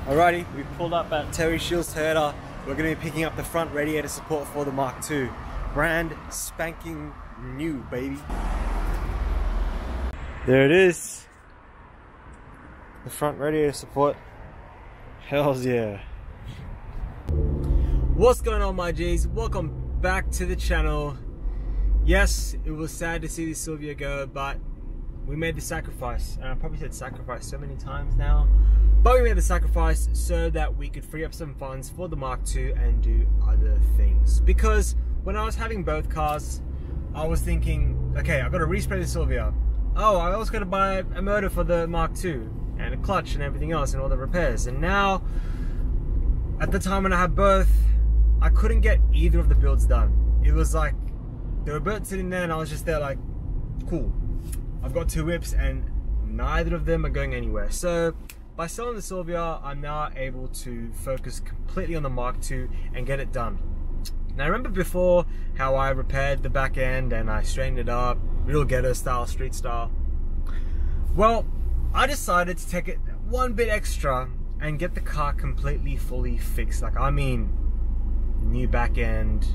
Alrighty, we pulled up at Terry Shields Toyota. We're going to be picking up the front radiator support for the Mark II. Brand spanking new, baby. There it is. The front radiator support. Hells yeah. What's going on, my G's? Welcome back to the channel. Yes, it was sad to see this Silvia go, but we made the sacrifice. And I probably said sacrifice so many times now. But we made the sacrifice so that we could free up some funds for the Mark II and do other things. Because when I was having both cars, I was thinking, okay, I've got to respray the Silvia. Oh, I also got to buy a motor for the Mark II and a clutch and everything else and all the repairs. And now, at the time when I had both, I couldn't get either of the builds done. It was like, they were both sitting there and I was just there like, cool. I've got two whips and neither of them are going anywhere. So, by selling the Silvia, I'm now able to focus completely on the Mark II and get it done. Now, remember before how I repaired the back end and I straightened it up, real ghetto style, street style? Well, I decided to take it one bit extra and get the car completely, fully fixed. Like, I mean, new back end,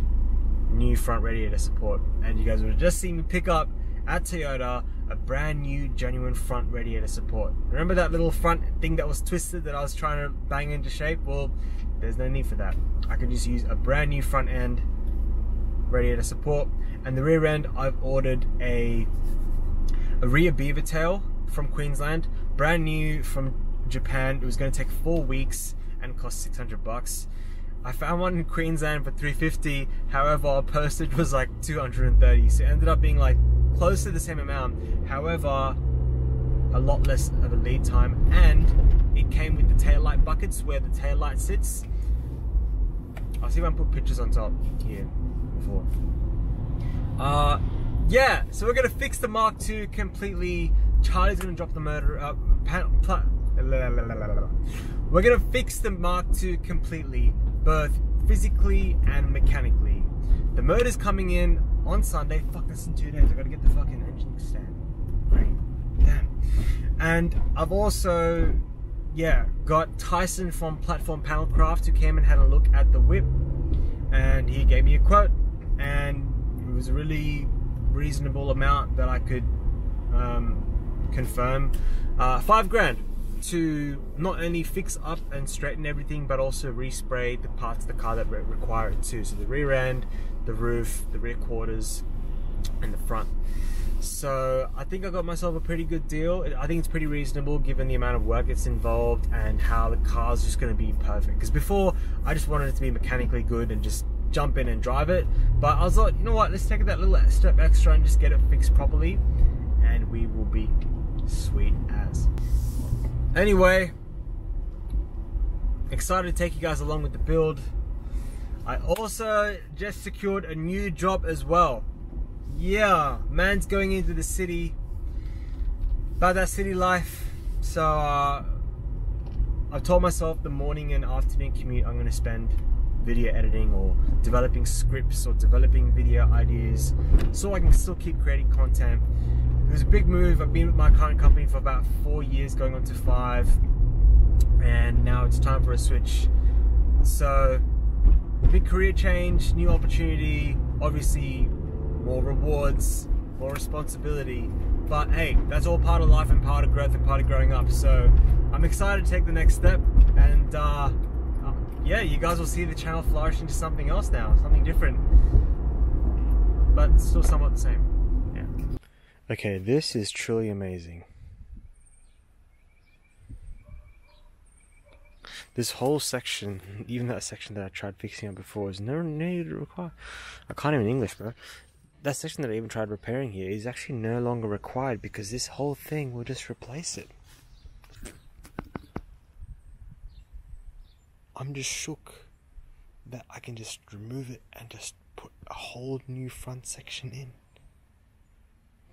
new front radiator support. And you guys would have just seen me pick up at Toyota a brand new genuine front radiator support. Remember that little front thing that was twisted that I was trying to bang into shape? Well, there's no need for that. I can just use a brand new front end radiator support. And the rear end, I've ordered a rear beaver tail from Queensland, brand new from Japan. It was going to take 4 weeks and cost 600 bucks. I found one in Queensland for 350. However, our postage was like 230, so it ended up being like close to the same amount. However, a lot less of a lead time, and it came with the tail light buckets where the tail light sits. I'll see if I can put pictures on top here before. Yeah, so we're gonna fix the Mark II completely. Charlie's gonna drop the motor up. We're gonna fix the Mark II completely, both physically and mechanically. The motor's coming in on Sunday. Fuck, that's in 2 days. I gotta get the fucking engine stand. Great. Damn. And I've also, yeah, got Tyson from Platform Panel Craft who came and had a look at the whip. And he gave me a quote. And it was a really reasonable amount that I could confirm. 5 grand to not only fix up and straighten everything, but also respray the parts of the car that require it too. So the rear end, the roof, the rear quarters, and the front. So I think I got myself a pretty good deal. I think it's pretty reasonable given the amount of work that's involved and how the car's just going to be perfect. Because before, I just wanted it to be mechanically good and just jump in and drive it. But I was like, you know what, let's take that little step extra and just get it fixed properly, and we will be sweet as. Anyway, excited to take you guys along with the build. I also just secured a new job as well. Yeah, man's going into the city, about that city life. So I've told myself the morning and afternoon commute I'm going to spend video editing or developing scripts or developing video ideas so I can still keep creating content. It was a big move. I've been with my current company for about 4 years, going on to 5, and now it's time for a switch. So, big career change, new opportunity, obviously more rewards, more responsibility, but hey, that's all part of life and part of growth and part of growing up. So I'm excited to take the next step, and yeah, you guys will see the channel flourish into something else now, something different, but still somewhat the same. Okay, this is truly amazing. This whole section, even that section that I tried fixing up before, is never needed to require. I can't even English, bro. That section that I even tried repairing here is actually no longer required because this whole thing will just replace it. I'm just shook that I can just remove it and just put a whole new front section in.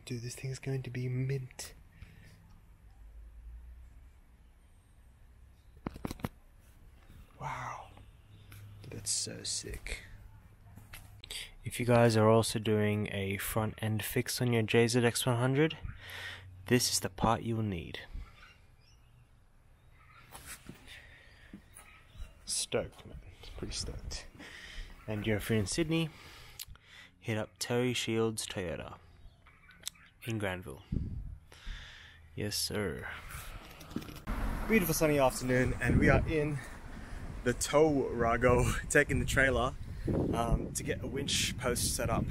Dude, this thing's going to be mint. Wow. That's so sick. If you guys are also doing a front end fix on your JZX100, this is the part you will need. Stoked, man. Pretty stoked. And if you're in Sydney, hit up Terry Shields Toyota in Granville. Yes, sir. Beautiful sunny afternoon, and we are in the tow rago, taking the trailer to get a winch post set up.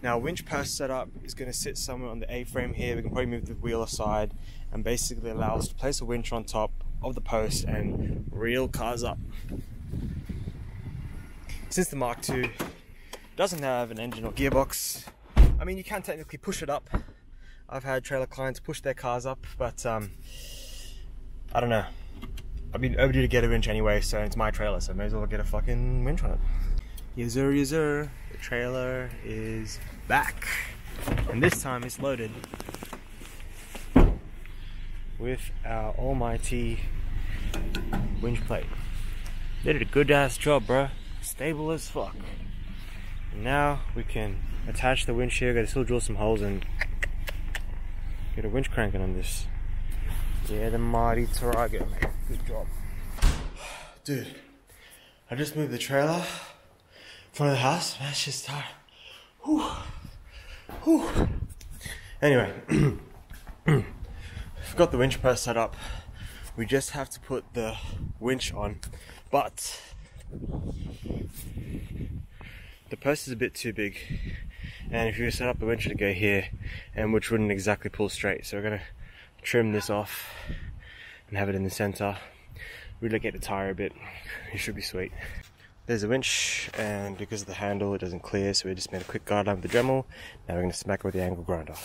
Now, a winch post setup is going to sit somewhere on the A-frame here. We can probably move the wheel aside and basically allow us to place a winch on top of the post and reel cars up. Since the Mark II doesn't have an engine or gearbox, I mean, you can technically push it up. I've had trailer clients push their cars up, but I don't know. I've been overdue to get a winch anyway, so it's my trailer, so I may as well get a fucking winch on it. Yes sir, yes sir. The trailer is back. And this time it's loaded with our almighty winch plate. They did a good ass job, bro. Stable as fuck. And now we can attach the winch here. Gotta still drill some holes and get a winch cranking on this. Yeah, the mighty Tarago, man. Good job. Dude, I just moved the trailer in front of the house. Man, it's just tired. Whew. Whew. Anyway, I've got the winch post set up. We just have to put the winch on, but the post is a bit too big, and if you set up the winch, it'd go here, and which wouldn't exactly pull straight. So we're gonna trim this off and have it in the center. Relocate the tire a bit. It should be sweet. There's a winch, and because of the handle, it doesn't clear, so we just made a quick guide line with the Dremel. Now we're gonna smack it with the angle grinder.